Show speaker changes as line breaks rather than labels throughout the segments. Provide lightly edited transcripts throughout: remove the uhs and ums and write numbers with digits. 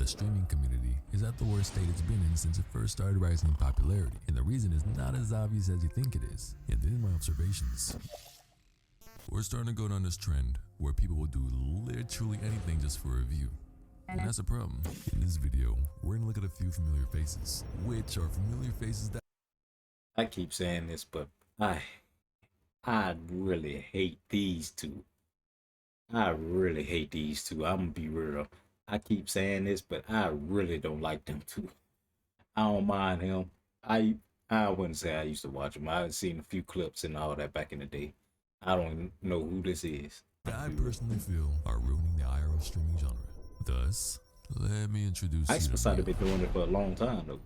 The streaming community is at the worst state it's been in since it first started rising in popularity, and the reason is not as obvious as you think it is. And then my observations. We're starting to go down this trend where people will do literally anything just for a view. And that's a problem. In this video, we're gonna look at a few familiar faces, which are familiar faces that
I keep saying this, but I really hate these two. I really hate these two. I'm gonna be real. I keep saying this, but I really don't like them two. I don't mind him. I wouldn't say I used to watch him. I've seen a few clips and all that back in the day. I don't know who this is.
I personally feel are ruining the IRL streaming genre. Thus, let me introduce you
Ice
to
Poseidon
Neon.
been doing it for a long time though.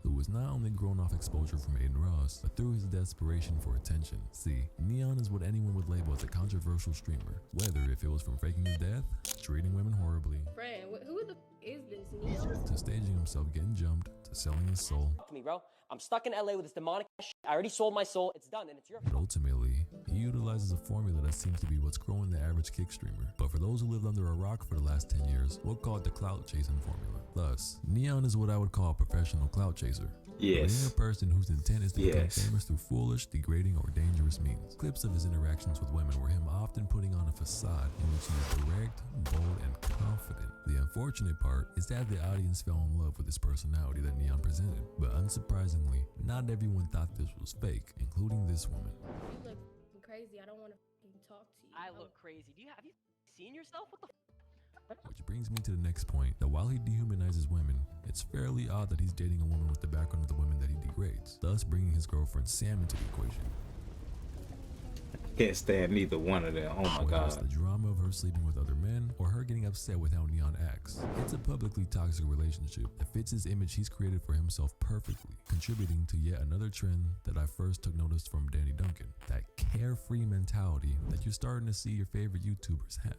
Who has not only grown off exposure from Aiden Ross, but through his desperation for attention. See, Neon is what anyone would label as a controversial streamer, whether if it was from faking his death, treating women horribly,
Friend, who the is this, Neon?
to staging himself getting jumped, to selling his soul.
Fuck me, bro. I'm stuck in LA with this demonic shit. I already sold my soul. It's done, and it's your
But ultimately, he utilizes a formula that seems to be what's growing the average kick streamer. But for those who lived under a rock for the last 10 years, we'll call it the clout chasing formula. Thus, Neon is what I would call a professional clout chaser. Being
Yes.
a person whose intent is to become
Yes.
famous through foolish, degrading, or dangerous means. Clips of his interactions with women were him often putting on a facade in which he is direct, bold, and confident. The unfortunate part is that the audience fell in love with his personality that Neon presented. But unsurprisingly, not everyone thought this was fake, including this woman.
You look f***ing crazy. I don't want to talk to you.
I look crazy. Have you seen yourself? What the
Which brings me to the next point, that while he dehumanizes women, it's fairly odd that he's dating a woman with the background of the women that he degrades, thus bringing his girlfriend Sam into the equation.
Can't stand neither one of them. Oh my
Whether it's the
god.
drama of her sleeping with other men, or her getting upset with how Neon acts, it's a publicly toxic relationship that fits his image he's created for himself perfectly, contributing to yet another trend that I first took notice from Danny Duncan, that carefree mentality that you're starting to see your favorite YouTubers have.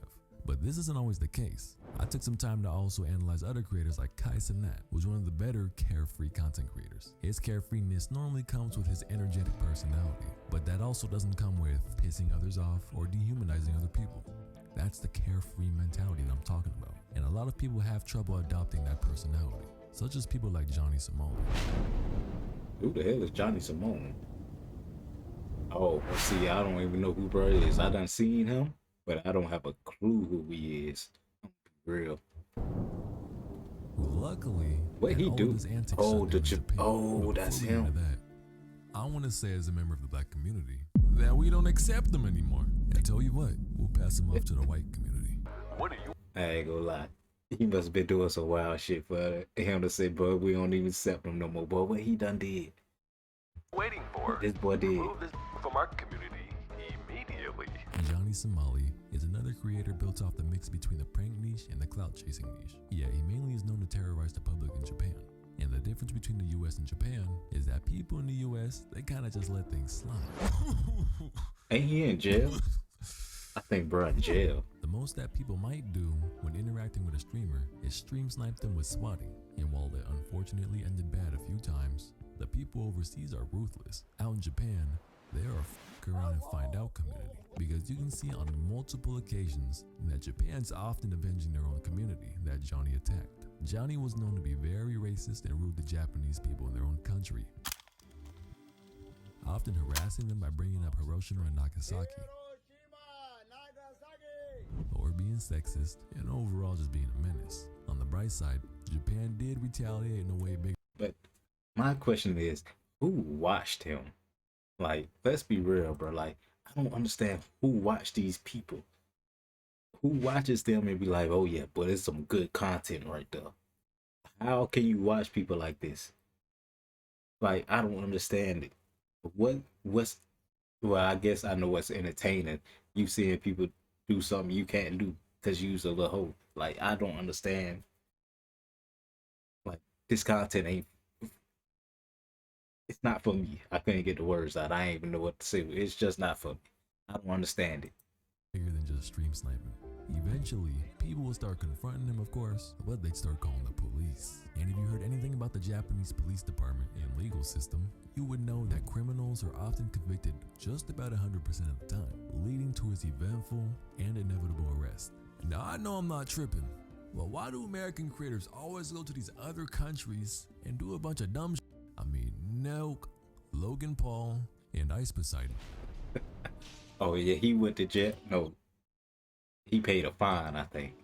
But this isn't always the case. I took some time to also analyze other creators like Kai Cenat, who's one of the better carefree content creators. His carefreeness normally comes with his energetic personality, but that also doesn't come with pissing others off or dehumanizing other people. That's the carefree mentality that I'm talking about. And a lot of people have trouble adopting that personality, such as people like Johnny Simone.
Who the hell is Johnny Simone? Oh, see, I don't even know who bro is. I done seen him, but I don't have a clue who he is. I'm real.
Who luckily
What
had
he
all
do?
of his antics
Oh,
shut
the
down in Japan.
oh,
But
that's
before we get
him.
into that, I want to say as a member of the black community that we don't accept them anymore. And tell you what, we'll pass them off to the white community.
I ain't gonna lie. He must have been doing some wild shit for him to say, bro, we don't even accept him no more. Boy, what he done did?
Waiting for.
This boy did.
Remove this from our community immediately.
Johnny Somali is another creator built off the mix between the prank niche and the clout chasing niche. Yeah, he mainly is known to terrorize the public in Japan. And the difference between the US and Japan is that people in the US, they kind of just let things slide.
Ain't he in jail? I think bro in jail.
The most that people might do when interacting with a streamer is stream snipe them with swatting. And while it unfortunately ended bad a few times, the people overseas are ruthless. Out in Japan, they are a f around and find out community. Because you can see on multiple occasions that Japan's often avenging their own community that Johnny attacked. Johnny was known to be very racist and rude to Japanese people in their own country, often harassing them by bringing up Hiroshima and Nagasaki, or being sexist, and overall just being a menace. On the bright side, Japan did retaliate in a way bigger.
But my question is, who watched him? Like, let's be real, bro. Like, I don't understand who watched these people. Who watches them and be like, oh yeah, but it's some good content right there. How can you watch people like this? Like, I don't understand it. What's well, I guess I know what's entertaining. You seeing people do something you can't do because you's a little hoe. Like, I don't understand. Like, this content ain't, it's not for me. I couldn't get the words out. I ain't even know what to say. It's just not for me. I don't understand it.
Bigger than just stream sniping. Eventually, people will start confronting him, of course, but they'd start calling the police. And if you heard anything about the Japanese police department and legal system, you would know that criminals are often convicted just about 100% of the time, leading to his eventful and inevitable arrest. Now I know I'm not tripping, but why do American creators always go to these other countries and do a bunch of dumb shit? I mean, Nelk, Logan Paul, and Ice Poseidon.
Oh yeah, he went to jail. No, he paid a fine, I think.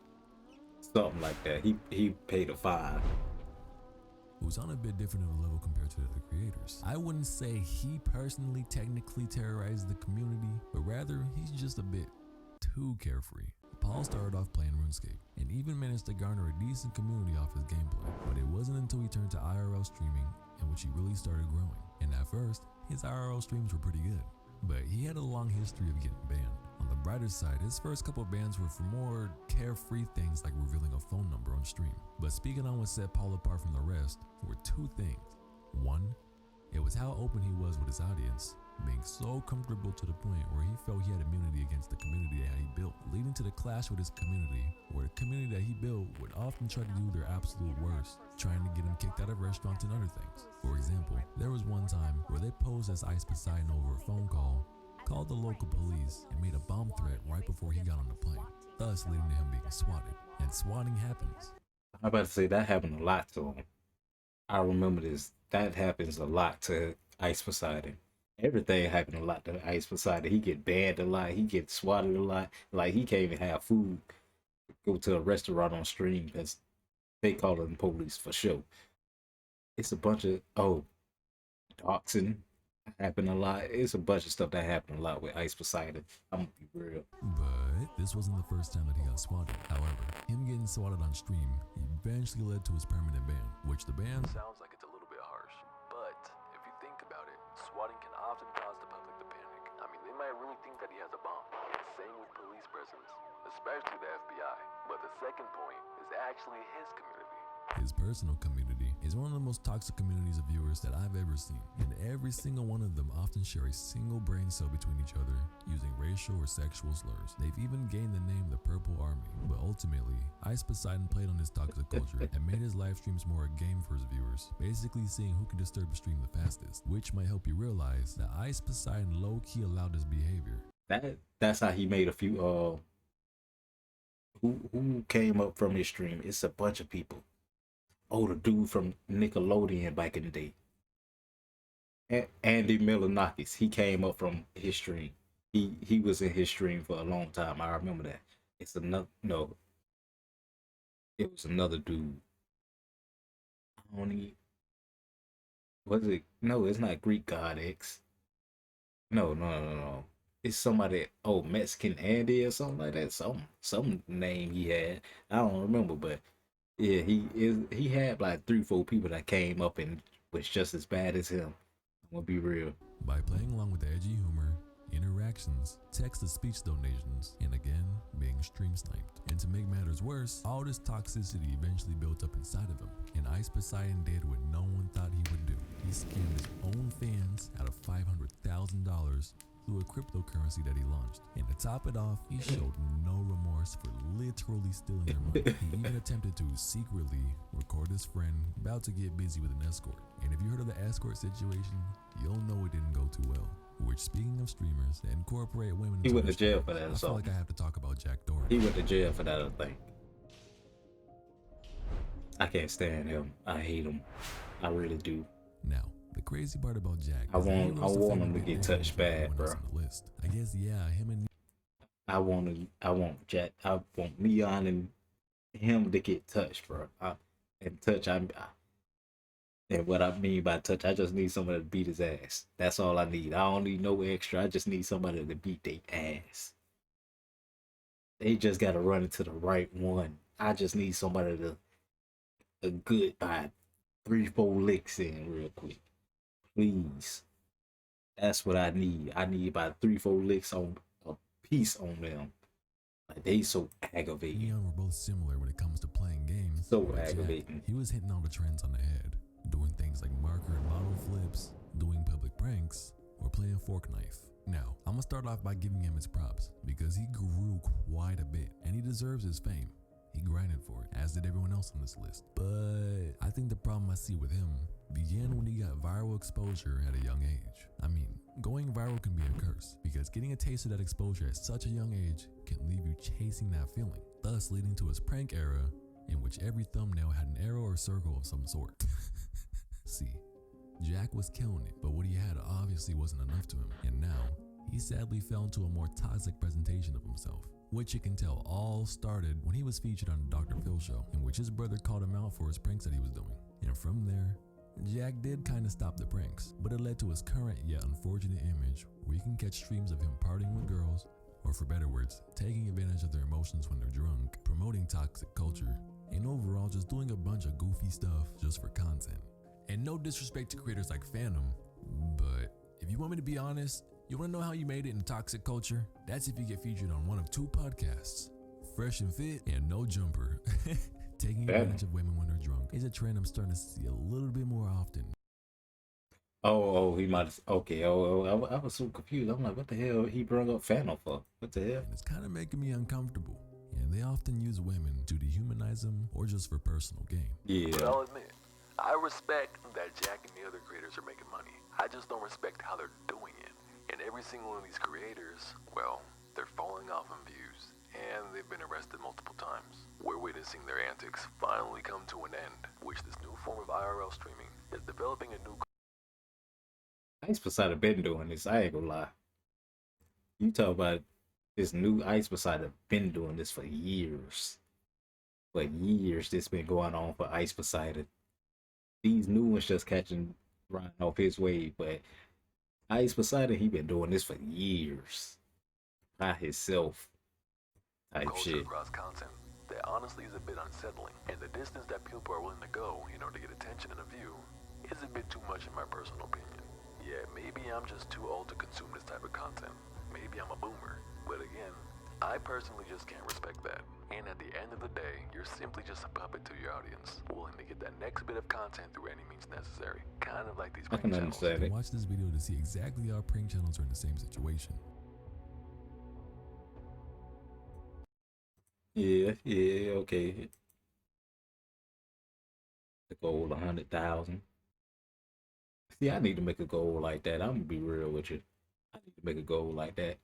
Something like that. He paid a fine.
Who's on a bit different of a level compared to the other creators. I wouldn't say he personally technically terrorized the community, but rather he's just a bit too carefree. Paul started off playing RuneScape and even managed to garner a decent community off his gameplay, but it wasn't until he turned to IRL streaming in which he really started growing. And at first, his IRL streams were pretty good, but he had a long history of getting banned. On the brighter side, his first couple bans were for more carefree things like revealing a phone number on stream. But speaking on what set Paul apart from the rest were two things. One, it was how open he was with his audience, being so comfortable to the point where he felt he had immunity against the community that he built, leading to the clash with his community, where the community that he built would often try to do their absolute worst, trying to get him kicked out of restaurants and other things. For example, there was one time where they posed as Ice Poseidon over a phone call, called the local police, and made a bomb threat right before he got on the plane, thus leading to him being swatted. And swatting happens.
I'm about to say that happened a lot to him. I remember this. That happens a lot to Ice Poseidon. Everything happened a lot to Ice Poseidon. He get banned a lot. He get swatted a lot. Like he can't even have food. Go to a restaurant on stream because they call them police for sure. It's a bunch of doxing happened a lot. It's a bunch of stuff that happened a lot with Ice Poseidon. I'm gonna be real.
But this wasn't the first time that he got swatted. However, him getting swatted on stream eventually led to his permanent ban, which the ban
Sounds like it's a little bit harsh, but if you think about it, swatting can often cause the public to panic. I mean, they might really think that he has a bomb. Same with police presence, especially the FBI. But the second point is actually his community.
his personal community is one of the most toxic communities of viewers that I've ever seen, and every single one of them often share a single brain cell between each other using racial or sexual slurs. They've even gained the name the Purple Army, but ultimately, Ice Poseidon played on this toxic culture and made his live streams more a game for his viewers, basically seeing who can disturb a stream the fastest, which might help you realize that Ice Poseidon low-key allowed this behavior.
That's how he made a few who came up from his stream. It's a bunch of people. Oh, the dude from Nickelodeon back in the day. Andy Milonakis, he came up from his stream. He was in his stream for a long time. I remember that. It was another dude. I don't even, was it? No, it's not Greek God X. No. It's somebody. Oh, Mexican Andy or something like that. Some name he had. I don't remember, but yeah, he had like 3-4 people that came up and was just as bad as him. I'm gonna be real.
By playing along with the edgy humor, interactions, text-to-speech donations, and again, being stream sniped. And to make matters worse, all this toxicity eventually built up inside of him, and Ice Poseidon did what no one thought he would do. He scammed his own fans out of $500,000 through a cryptocurrency that he launched. And to top it off, he showed no remorse for literally stealing their money. He even attempted to secretly record his friend about to get busy with an escort. And if you heard of the escort situation, you'll know it didn't go too well. Which, speaking of streamers that incorporate women,
He
into
went
their
to jail
streams,
for that or
I feel
something.
like I have to talk about Jack Doherty.
He went to jail for that, I think. I can't stand him. I hate him. I really do.
Now, the crazy part about Jack,
I
is that he
want
rose to fame
him
a
to
bit
get
different
touched
from
bad,
everyone else
bro.
on the list. I guess, yeah, him and
I want Jack. I want Leon and him to get touched, bro. And what I mean by touch, I just need somebody to beat his ass. That's all I need. I don't need no extra. I just need somebody to beat their ass. They just gotta run into the right one. I just need somebody to a good 3-4 licks in real quick. Please. That's what I need. I need about 3-4 licks on a piece on them. Like they so aggravating.
Leon were both similar when it comes to playing games.
So
but Jack,
aggravating.
he was hitting all the trends on the head, doing things like marker and bottle flips, doing public pranks, or playing fork knife. Now, I'm gonna start off by giving him his props because he grew quite a bit and he deserves his fame. He grinded for it, as did everyone else on this list. But I think the problem I see with him began when he got viral exposure at a young age. I mean, going viral can be a curse because getting a taste of that exposure at such a young age can leave you chasing that feeling, thus leading to his prank era in which every thumbnail had an arrow or circle of some sort. See, Jack was killing it, but what he had obviously wasn't enough to him, and now he sadly fell into a more toxic presentation of himself, which you can tell all started when he was featured on the Dr. Phil show, in which his brother called him out for his pranks that he was doing. And from there, Jack did kind of stop the pranks, but it led to his current yet unfortunate image where you can catch streams of him partying with girls, or for better words, taking advantage of their emotions when they're drunk, promoting toxic culture, and overall just doing a bunch of goofy stuff just for content. And no disrespect to creators like Phantom, but if you want me to be honest, you want to know how you made it in toxic culture? That's if you get featured on one of two podcasts, Fresh and Fit and No Jumper. Taking advantage of women when they're drunk is a trend I'm starting to see a little bit more often.
He might have. Okay. I was so confused. I'm like, what the hell he brought up Phantom for? What the hell?
And it's kind of making me uncomfortable. And they often use women to dehumanize them or just for personal gain.
Yeah.
But I'll admit, I respect that Jack and the other creators are making money. I just don't respect how they're doing it. And every single one of these creators, well, they're falling off in views. And they've been arrested multiple times. We're witnessing their antics finally come to an end, which this new form of IRL streaming is developing a new...
Ice Poseidon been doing this. I ain't gonna lie. You talk about this new Ice Poseidon been doing this for years. For years, this been going on for Ice Poseidon. These new ones just catching riding off his wave, but Ice Poseidon, he been doing this for years by himself. Type
culture
shit.
across content that honestly is a bit unsettling, and the distance that people are willing to go in order to get attention and a view is a bit too much in my personal opinion. Yeah, maybe I'm just too old to consume this type of content. Maybe I'm a boomer, but again, I personally just can't respect that. And at the end of the day, you're simply just a puppet to your audience, willing to get that next bit of content through any means necessary. Kind of like these
I
prank
can
channels.
understand it.
Watch this video to see exactly how prank channels are in the same situation.
Yeah, okay. The goal 100,000. See, I need to make a goal like that. I'm gonna be real with you. I need to make a goal like that.